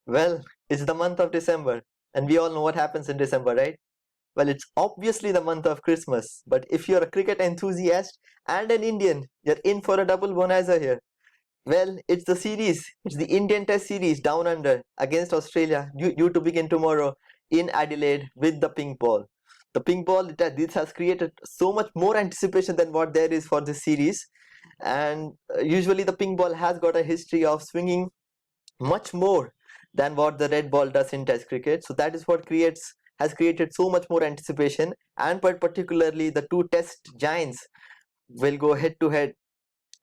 Well, it's the month of December, and we all know what happens in December, right? Well, it's obviously the month of Christmas, but if you're a cricket enthusiast and an Indian, you're in for a double bonanza here. Well, it's the series. It's the Indian Test series down under against Australia, due to begin tomorrow in Adelaide with the pink ball. The pink ball, this has created so much more anticipation than what there is for this series. And usually, the pink ball has got a history of swinging much more than what the red ball does in Test cricket. So that is what creates has created so much more anticipation, and particularly the two Test giants will go head to head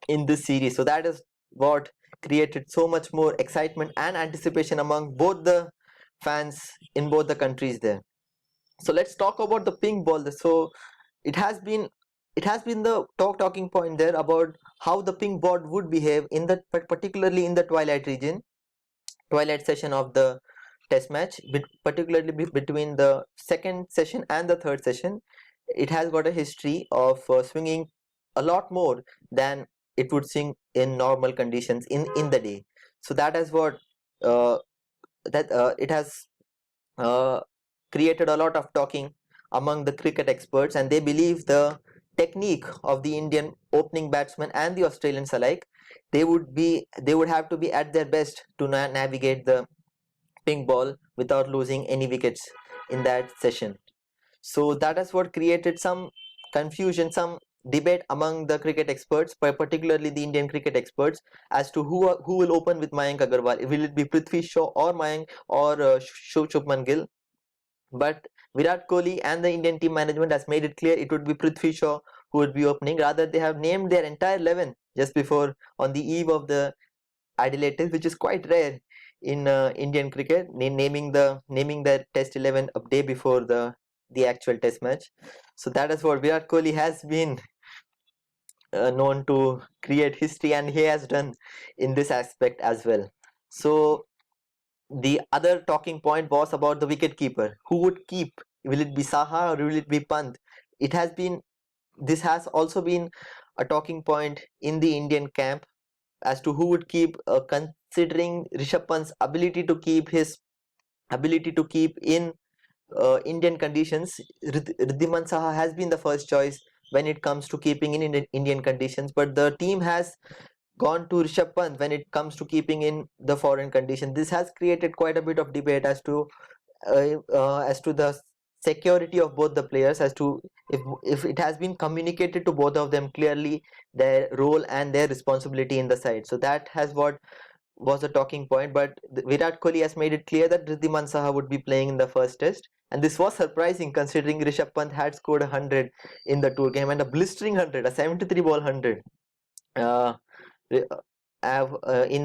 in this series. So that is what created so much more excitement and anticipation among both the fans in both the countries there. So let's talk about the pink ball. So it has been it has been the talking point there about how the pink ball would behave in the particularly in the twilight session of the test match, particularly between the second session and the third session. It has got a history of swinging a lot more than it would swing in normal conditions in the day. So that is what uh, it has uh, created a lot of talking among the cricket experts, and they believe the technique of the Indian opening batsmen and the Australians alike, they would have to be at their best to navigate the pink ball without losing any wickets in that session. So that is what created some confusion, some debate among the cricket experts, particularly the Indian cricket experts, as to who will open with Mayank Agarwal. Will it be Prithvi Shaw or Mayank or Shubman Gill? But Virat Kohli and the Indian team management has made it clear it would be Prithvi Shaw who would be opening. Rather, they have named their entire 11 just before on the eve of the Adelaide Test, which is quite rare in Indian cricket, naming the Test 11 a day before the actual Test match. So that is what Virat Kohli has been known to create history, and he has done in this aspect as well. So the other talking point was about the wicket keeper. Who would keep? Will it be Saha or will it be Pant? It has been This has also been a talking point in the Indian camp as to who would keep, considering Rishabh Pant's ability to keep in Indian conditions. Riddhiman Saha has been the first choice when it comes to keeping in Indian conditions, but the team has gone to Rishabh Pant when it comes to keeping in the foreign condition. This has created quite a bit of debate as to the security of both the players, as to if it has been communicated to both of them clearly their role and their responsibility in the side. So that has what was a talking point, but Virat Kohli has made it clear that Riddhiman Saha would be playing in the first test, and this was surprising considering Rishabh Pant had scored 100 in the tour game, and a blistering 100, a 73 ball 100 uh, in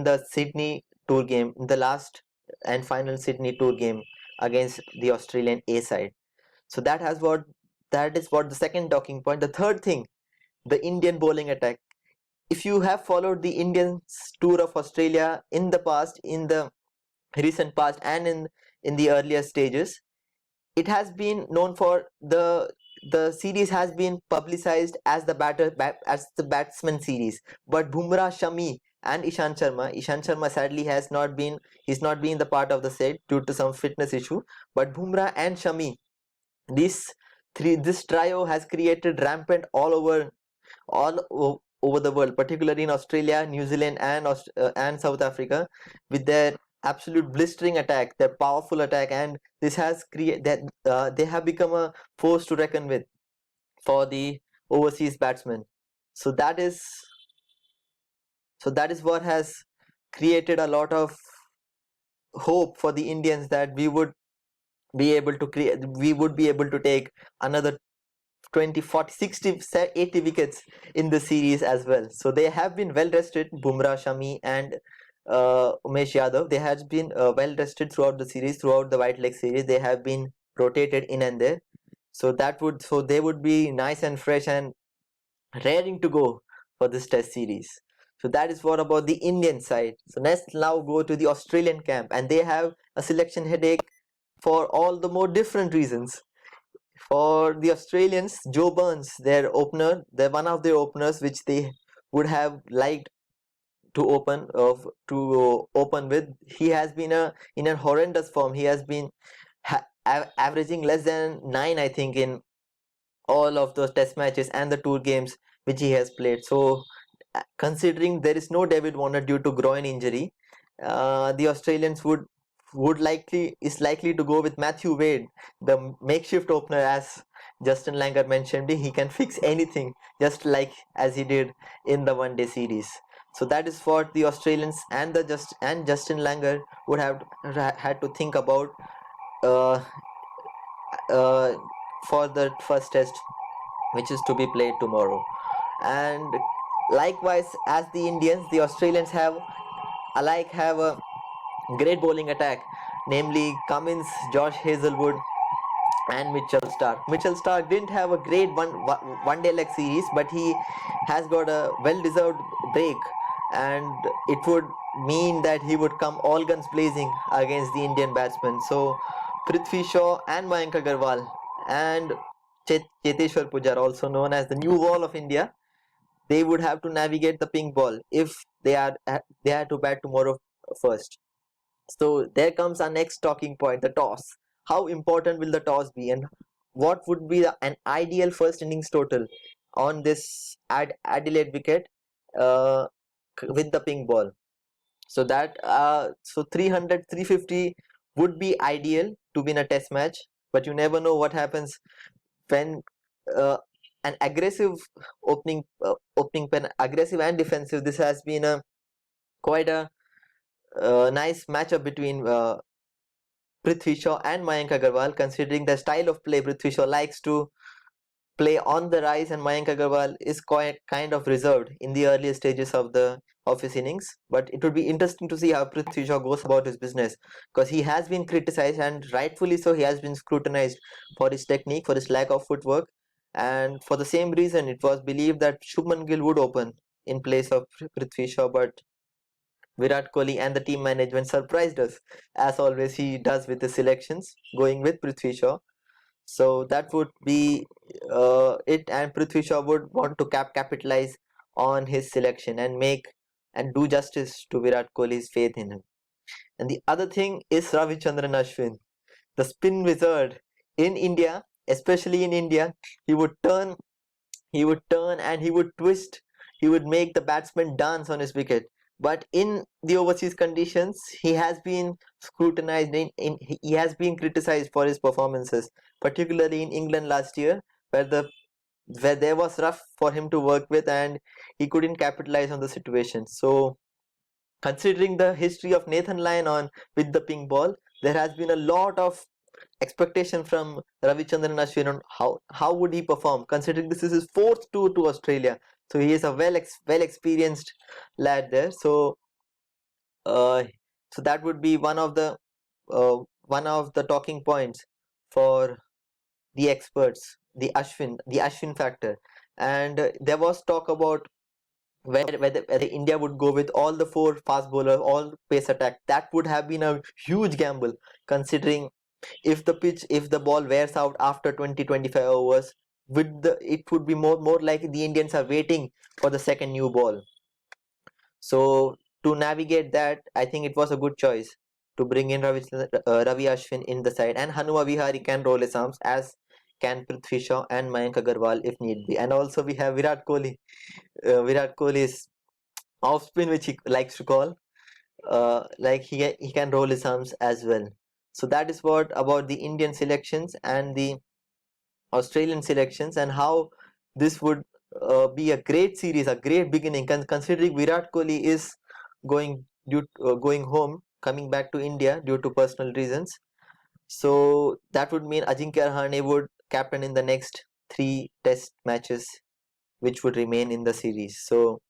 the Sydney tour game, in the last and final Sydney tour game against the Australian A side. So that is what the second talking point. The third thing, the Indian bowling attack. If you have followed the Indian tour of Australia in the past, in the recent past, and in the earlier stages, it has been known for the series has been publicized as as the batsman series. But Bumrah, Shami, and Ishan Sharma sadly has not been he's not been the part of the set due to some fitness issue. But Bumrah and Shami, this this trio has created rampant over the world, particularly in Australia, New Zealand, and South Africa, with their absolute blistering attack, their powerful attack, and this has created that they have become a force to reckon with for the overseas batsmen. So that is what has created a lot of hope for the Indians that we would be able to take another 20, 40, 60, 80 wickets in the series as well. So they have been well rested, Bumrah, Shami, and Umesh Yadav. They have been well rested throughout the series, throughout the White Leg series. They have been rotated in and there. So they would be nice and fresh and raring to go for this Test series. So that is what about the Indian side. So let's now go to the Australian camp, and they have a selection headache for all the more different reasons. For the Australians, Joe Burns, they're one of their openers, which they would have liked to open with. He has been in a horrendous form. He has been averaging less than 9, I think, in all of those test matches and the tour games which he has played. So considering there is no David Warner due to groin injury, the Australians would likely to go with Matthew Wade, the makeshift opener, as Justin Langer mentioned. He can fix anything, just like as he did in the one day series. So that is what the Australians and Justin Langer would have had to think about uh, uh, for the first test, which is to be played tomorrow. And likewise, as the Indians, the Australians have a great bowling attack, namely Cummins, Josh Hazelwood, and Mitchell Stark. Mitchell Stark didn't have a great one day leg series, but he has got a well-deserved break, and it would mean that he would come all guns blazing against the Indian batsmen. So Prithvi Shaw and Mayank Agarwal and Cheteshwar Pujara, also known as the new wall of India, they would have to navigate the pink ball if they are to bat tomorrow first. So there comes our next talking point, the toss. How important will the toss be, and what would be an ideal first innings total on this Adelaide wicket uh, with the pink ball? So that 300, 350 would be ideal to win a test match, but you never know what happens when uh, an aggressive opening pen, aggressive and defensive. This has been a quite a nice matchup between Prithvi Shaw and Mayank Agarwal, considering the style of play. Prithvi Shaw likes to play on the rise, and Mayank Agarwal is quite kind of reserved in the earlier stages of his innings. But it would be interesting to see how Prithvi Shaw goes about his business, because he has been criticized, and rightfully so. He has been scrutinized for his technique, for his lack of footwork, and for the same reason, it was believed that Shubman Gill would open in place of Prithvi Shaw, but Virat Kohli and the team management surprised us, as always he does with the selections, going with Prithvi Shaw. So that would be it, and Prithvi Shaw would want to capitalize on his selection and make and do justice to Virat Kohli's faith in him. And the other thing is Ravichandran Ashwin, the spin wizard in India, especially in India. He would turn and he would twist, he would make the batsman dance on his wicket. But in the overseas conditions, he has been scrutinized, he has been criticized for his performances, particularly in England last year, where there was rough for him to work with and he couldn't capitalize on the situation. So considering the history of Nathan Lyon on with the pink ball, there has been a lot of expectation from Ravichandran Ashwin on how would he perform, considering this is his fourth tour to Australia. So he is a well experienced lad there. Uh, so that would be one of the talking points for the experts, the Ashwin factor. And there was talk about whether India would go with all the four fast bowlers, all pace attack. That would have been a huge gamble, considering if the ball wears out after 20-25 overs, it would be more like the Indians are waiting for the second new ball. So to navigate that, I think it was a good choice to bring in Ravi Ashwin in the side, and Hanuma Vihari can roll his arms, as can Prithvi Shaw and Mayank Agarwal if need be. And also we have Virat Kohli. Virat Kohli's off spin, which he likes to call, like he can roll his arms as well. So that is what about the Indian selections and the Australian selections, and how this would be a great series, a great beginning. Considering Virat Kohli is going home, coming back to India due to personal reasons. So that would mean Ajinkya Rahane would captain in the next 3 test matches, which would remain in the series. So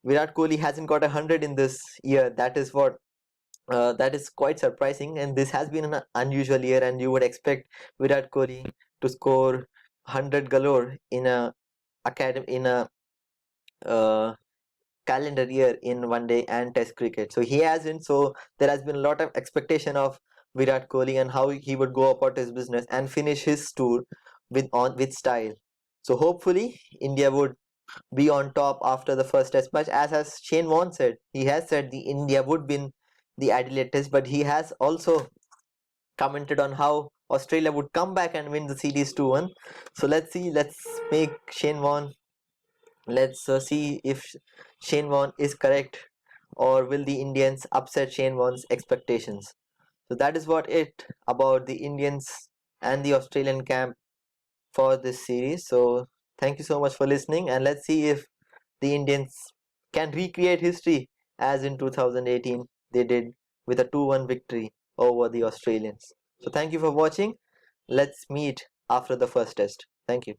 Virat Kohli hasn't got 100 in this year. That is quite surprising, and this has been an unusual year, and you would expect Virat Kohli to score 100 galore in a uh, calendar year in one day and test cricket. So he hasn't. So there has been a lot of expectation of Virat Kohli and how he would go about his business and finish his tour with style. So hopefully India would be on top after the first test match. As Shane Warne said, he has said the India would win the Adelaide test, but he has also commented on how Australia would come back and win the series 2-1. So let's see, let's make Shane Warne, let's see if Shane Warne is correct, or will the Indians upset Shane Warne's expectations. So that is what it about the Indians and the Australian camp for this series. So thank you so much for listening, and let's see if the Indians can recreate history as in 2018 they did with a 2-1 victory over the Australians. So thank you for watching. Let's meet after the first test. Thank you.